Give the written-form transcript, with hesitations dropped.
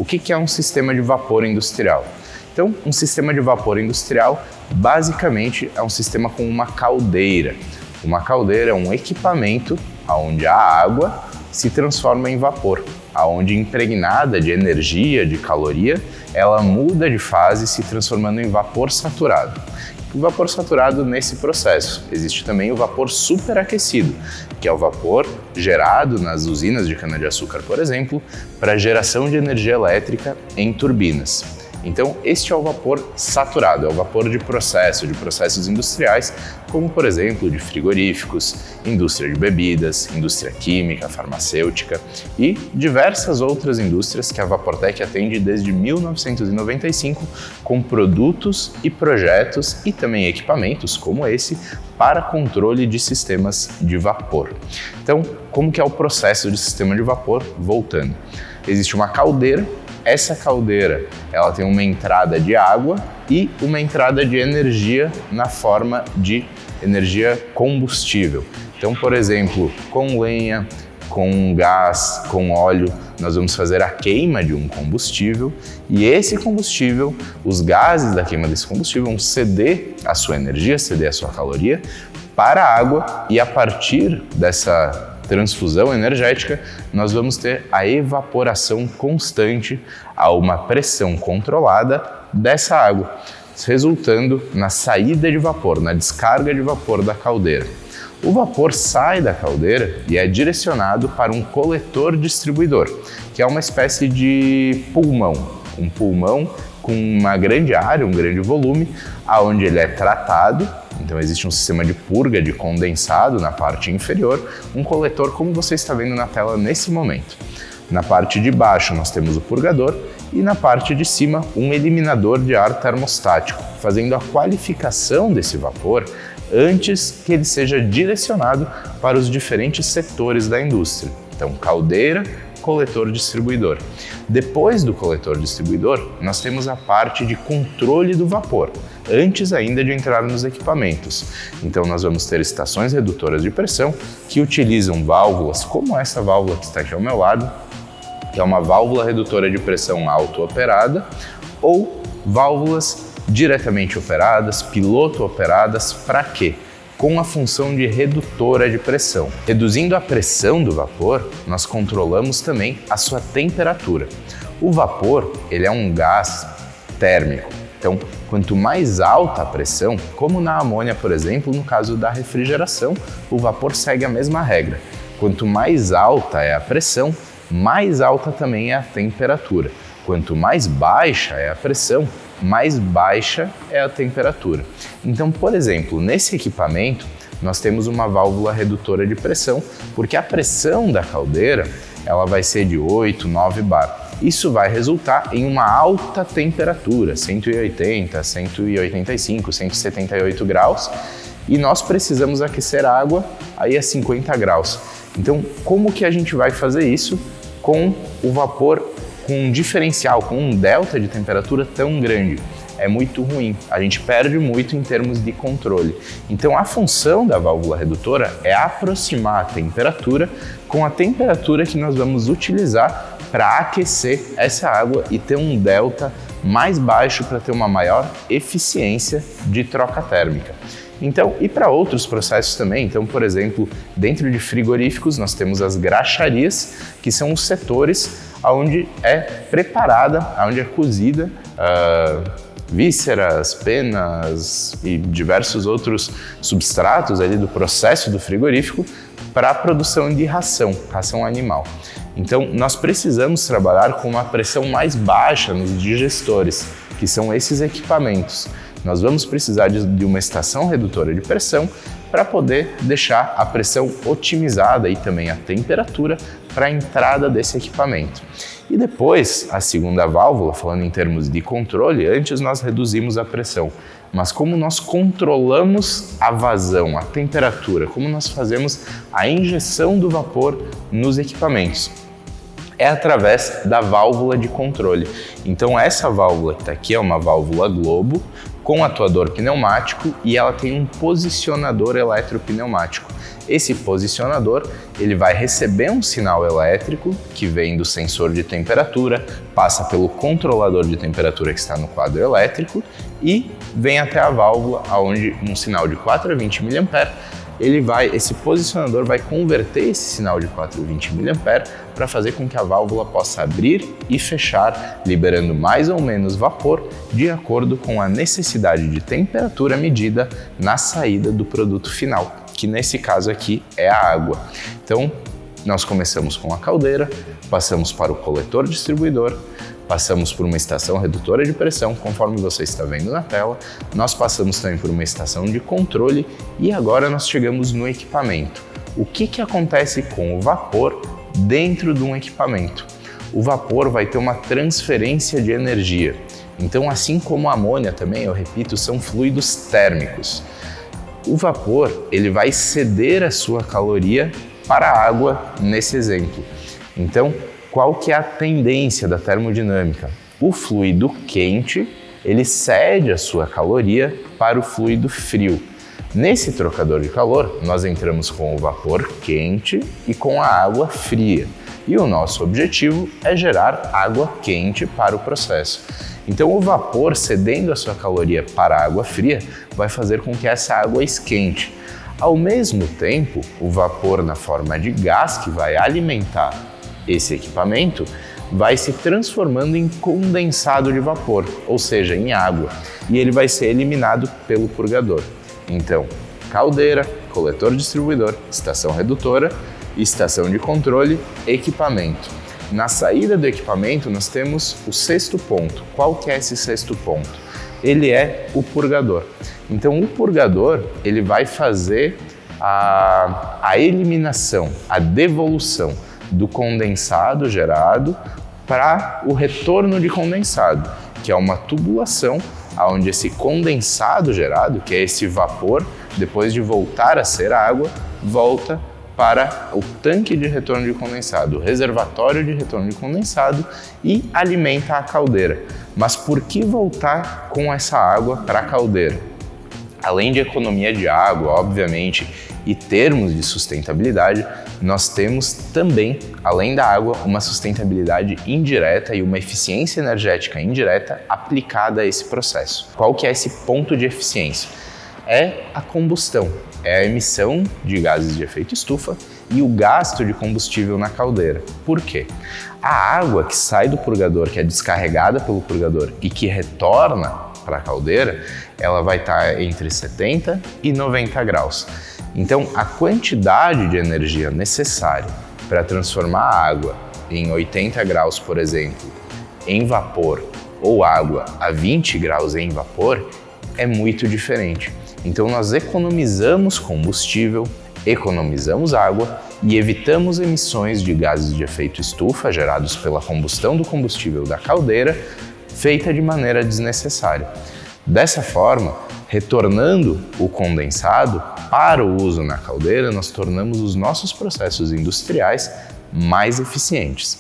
O que é um sistema de vapor industrial? Então, um sistema de vapor industrial basicamente é um sistema com uma caldeira. Uma caldeira é um equipamento onde a água se transforma em vapor, onde impregnada de energia, de caloria, ela muda de fase, se transformando em vapor saturado. O vapor saturado nesse processo. Existe também o vapor superaquecido, que é o vapor gerado nas usinas de cana-de-açúcar, por exemplo, para geração de energia elétrica em turbinas. Então, este é o vapor saturado, é o vapor de processos industriais, como por exemplo de frigoríficos, indústria de bebidas, indústria química, farmacêutica e diversas outras indústrias que a Vaportec atende desde 1995 com produtos e projetos e também equipamentos como esse para controle de sistemas de vapor. Então, como que é o processo de sistema de vapor? Voltando, existe uma caldeira. Essa caldeira, ela tem uma entrada de água e uma entrada de energia na forma de energia combustível. Então, por exemplo, com lenha, com gás, com óleo, nós vamos fazer a queima de um combustível e esse combustível, os gases da queima desse combustível vão ceder a sua energia, ceder a sua caloria para a água e a partir dessa transfusão energética, nós vamos ter a evaporação constante a uma pressão controlada dessa água, resultando na saída de vapor, na descarga de vapor da caldeira. O vapor sai da caldeira e é direcionado para um coletor distribuidor, que é uma espécie de pulmão, um pulmão com uma grande área, um grande volume, aonde ele é tratado. Então existe um sistema de purga de condensado na parte inferior, um coletor como você está vendo na tela nesse momento. Na parte de baixo nós temos o purgador e na parte de cima um eliminador de ar termostático, fazendo a qualificação desse vapor antes que ele seja direcionado para os diferentes setores da indústria. Então caldeira, coletor distribuidor. Depois do coletor distribuidor, nós temos a parte de controle do vapor, antes ainda de entrar nos equipamentos. Então nós vamos ter estações redutoras de pressão que utilizam válvulas como essa válvula que está aqui ao meu lado, que é uma válvula redutora de pressão auto-operada, ou válvulas diretamente operadas, piloto operadas, para quê? Com a função de redutora de pressão. Reduzindo a pressão do vapor, nós controlamos também a sua temperatura. O vapor, ele é um gás térmico. Então, quanto mais alta a pressão, como na amônia, por exemplo, no caso da refrigeração, o vapor segue a mesma regra. Quanto mais alta é a pressão, mais alta também é a temperatura. Quanto mais baixa é a pressão, mais baixa é a temperatura. Então, por exemplo, nesse equipamento, nós temos uma válvula redutora de pressão, porque a pressão da caldeira ela vai ser de 8, 9 bar. Isso vai resultar em uma alta temperatura, 180, 185, 178 graus, e nós precisamos aquecer a água aí a 50 graus. Então, como que a gente vai fazer isso com o vapor com um diferencial, com um delta de temperatura tão grande? É muito ruim, a gente perde muito em termos de controle. Então a função da válvula redutora é aproximar a temperatura com a temperatura que nós vamos utilizar para aquecer essa água e ter um delta mais baixo para ter uma maior eficiência de troca térmica. Então, e para outros processos também, então, por exemplo, dentro de frigoríficos nós temos as graxarias, que são os setores onde é preparada, onde é cozida vísceras, penas e diversos outros substratos ali do processo do frigorífico para a produção de ração animal. Então, nós precisamos trabalhar com uma pressão mais baixa nos digestores, que são esses equipamentos. Nós vamos precisar de uma estação redutora de pressão para poder deixar a pressão otimizada e também a temperatura para a entrada desse equipamento. E depois, a segunda válvula, falando em termos de controle, antes nós reduzimos a pressão, mas como nós controlamos a vazão, a temperatura, como nós fazemos a injeção do vapor nos equipamentos? É através da válvula de controle. Então essa válvula que está aqui é uma válvula globo, com atuador pneumático e ela tem um posicionador eletropneumático. Esse posicionador ele vai receber um sinal elétrico que vem do sensor de temperatura, passa pelo controlador de temperatura que está no quadro elétrico e vem até a válvula, onde um sinal de 420 mA esse posicionador vai converter esse sinal de 420 mA para fazer com que a válvula possa abrir e fechar, liberando mais ou menos vapor de acordo com a necessidade de temperatura medida na saída do produto final, que nesse caso aqui é a água. Então, nós começamos com a caldeira, passamos para o coletor distribuidor, passamos por uma estação redutora de pressão, conforme você está vendo na tela, nós passamos também por uma estação de controle e agora nós chegamos no equipamento. O que acontece com o vapor dentro de um equipamento? O vapor vai ter uma transferência de energia. Então, assim como a amônia também, eu repito, são fluidos térmicos. O vapor ele vai ceder a sua caloria para a água nesse exemplo. Então, qual que é a tendência da termodinâmica? O fluido quente, ele cede a sua caloria para o fluido frio. Nesse trocador de calor, nós entramos com o vapor quente e com a água fria. E o nosso objetivo é gerar água quente para o processo. Então, o vapor cedendo a sua caloria para a água fria vai fazer com que essa água esquente. Ao mesmo tempo, o vapor na forma de gás que vai alimentar esse equipamento vai se transformando em condensado de vapor, ou seja, em água, e ele vai ser eliminado pelo purgador. Então, caldeira, coletor distribuidor, estação redutora, estação de controle, equipamento. Na saída do equipamento, nós temos o sexto ponto. Qual que é esse sexto ponto? Ele é o purgador. Então, o purgador ele vai fazer a eliminação, a devolução do condensado gerado para o retorno de condensado, que é uma tubulação onde esse condensado gerado, que é esse vapor, depois de voltar a ser água, volta para o tanque de retorno de condensado, o reservatório de retorno de condensado e alimenta a caldeira. Mas por que voltar com essa água para a caldeira? Além de economia de água, obviamente, e termos de sustentabilidade, nós temos também, além da água, uma sustentabilidade indireta e uma eficiência energética indireta aplicada a esse processo. Qual que é esse ponto de eficiência? É a combustão, é a emissão de gases de efeito estufa e o gasto de combustível na caldeira. Por quê? A água que sai do purgador, que é descarregada pelo purgador e que retorna para a caldeira, ela vai estar entre 70 e 90 graus. Então, a quantidade de energia necessária para transformar a água em 80 graus, por exemplo, em vapor, ou água a 20 graus em vapor, é muito diferente. Então, nós economizamos combustível, economizamos água e evitamos emissões de gases de efeito estufa gerados pela combustão do combustível da caldeira, feita de maneira desnecessária. Dessa forma, retornando o condensado para o uso na caldeira, nós tornamos os nossos processos industriais mais eficientes.